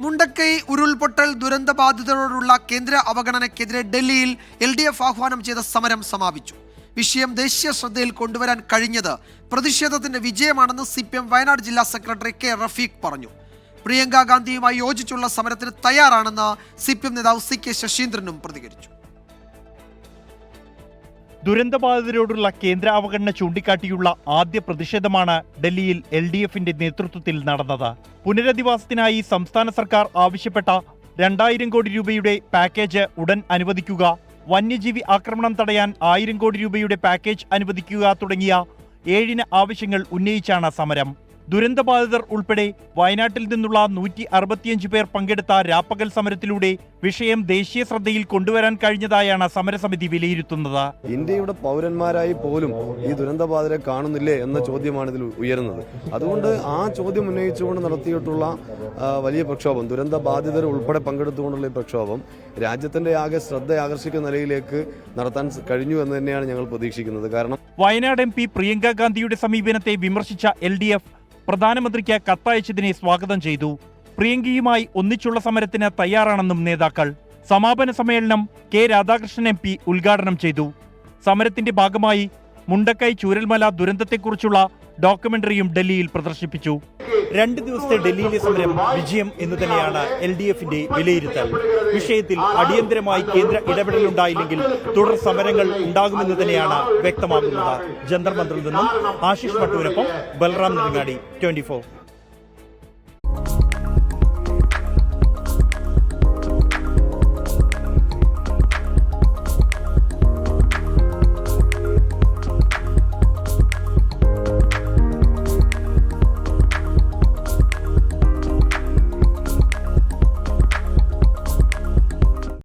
മുണ്ടക്കൈ ഉരുൾപൊട്ടൽ ദുരന്തബാധിതരോടുള്ള കേന്ദ്ര അവഗണനയ്ക്കെതിരെ ഡൽഹിയിൽ LDF ആഹ്വാനം ചെയ്ത സമരം സമാപിച്ചു. വിഷയം ദേശീയ ശ്രദ്ധയിൽ കൊണ്ടുവരാൻ കഴിഞ്ഞത് പ്രതിഷേധത്തിന്റെ വിജയമാണെന്ന് CPM വയനാട് ജില്ലാ സെക്രട്ടറി K റഫീഖ് പറഞ്ഞു. പ്രിയങ്ക ഗാന്ധിയുമായി യോജിച്ചുള്ള സമരത്തിന് തയ്യാറാണെന്ന് CPM നേതാവ് CK ശശീന്ദ്രനും പ്രതികരിച്ചു. ദുരന്തബാധിതരോടുള്ള കേന്ദ്ര അവഗണന ചൂണ്ടിക്കാട്ടിയുള്ള ആദ്യ പ്രതിഷേധമാണ് ഡൽഹിയിൽ LDFന്റെ നേതൃത്വത്തിൽ നടന്നത്. പുനരധിവാസത്തിനായി സംസ്ഥാന സർക്കാർ ആവശ്യപ്പെട്ട 2000 കോടി രൂപയുടെ പാക്കേജ് ഉടൻ അനുവദിക്കുക, വന്യജീവി ആക്രമണം തടയാൻ 1000 കോടി രൂപയുടെ പാക്കേജ് അനുവദിക്കുക തുടങ്ങിയ 7 ആവശ്യങ്ങൾ ഉന്നയിച്ചാണ് സമരം. ദുരന്തബാധിതർ ഉൾപ്പെടെ വയനാട്ടിൽ നിന്നുള്ള 165 പേർ പങ്കെടുത്ത രാപ്പകൽ സമരത്തിലൂടെ വിഷയം ദേശീയ ശ്രദ്ധയിൽ കൊണ്ടുവരാൻ കഴിഞ്ഞതായാണ് സമരസമിതി വിലയിരുത്തുന്നത്. ഇന്ത്യയുടെ പൗരന്മാരായി പോലും ഈ ദുരന്തബാധിതരെ കാണുന്നില്ലേ എന്ന ചോദ്യമാണ് ഇതിൽ ഉയരുന്നത്. അതുകൊണ്ട് ആ ചോദ്യം ഉന്നയിച്ചുകൊണ്ട് നടത്തിയിട്ടുള്ള വലിയ പ്രക്ഷോഭം, ദുരന്തബാധിതർ ഉൾപ്പെടെ പങ്കെടുത്തുകൊണ്ടുള്ള ഈ പ്രക്ഷോഭം രാജ്യത്തിന്റെ ആകെ ശ്രദ്ധ ആകർഷിക്കുന്ന നിലയിലേക്ക് നടത്താൻ കഴിഞ്ഞു എന്ന് തന്നെയാണ് ഞങ്ങൾ പ്രതീക്ഷിക്കുന്നത്. കാരണം വയനാട് MP പ്രിയങ്ക ഗാന്ധിയുടെ സമീപനത്തെ വിമർശിച്ച LDF പ്രധാനമന്ത്രിക്ക് കത്തയച്ചതിനെ സ്വാഗതം ചെയ്തു. പ്രിയങ്കയുമായി ഒന്നിച്ചുള്ള സമരത്തിന് തയ്യാറാണെന്നും നേതാക്കൾ. സമാപന സമ്മേളനം K രാധാകൃഷ്ണൻ MP ഉദ്ഘാടനം ചെയ്തു. സമരത്തിന്റെ ഭാഗമായി മുണ്ടക്കൈ ചൂരൽമല ദുരന്തത്തെക്കുറിച്ചുള്ള ഡോക്യുമെന്ററിയും ഡൽഹിയിൽ പ്രദർശിപ്പിച്ചു. 2 ദിവസത്തെ ഡൽഹിയിലെ സമരം വിജയം എന്ന് തന്നെയാണ് LDFന്റെ വിലയിരുത്തൽ. വിഷയത്തിൽ അടിയന്തരമായി കേന്ദ്ര ഇടപെടലുണ്ടായില്ലെങ്കിൽ തുടർ സമരങ്ങൾ ഉണ്ടാകുമെന്ന് തന്നെയാണ് വ്യക്തമാകുന്നത്. ജന്തർ മന്ദിറിൽ നിന്നും ആശിഷ് മട്ടൂരൊപ്പം ബൽറാം നെടുങ്ങാടി, 24.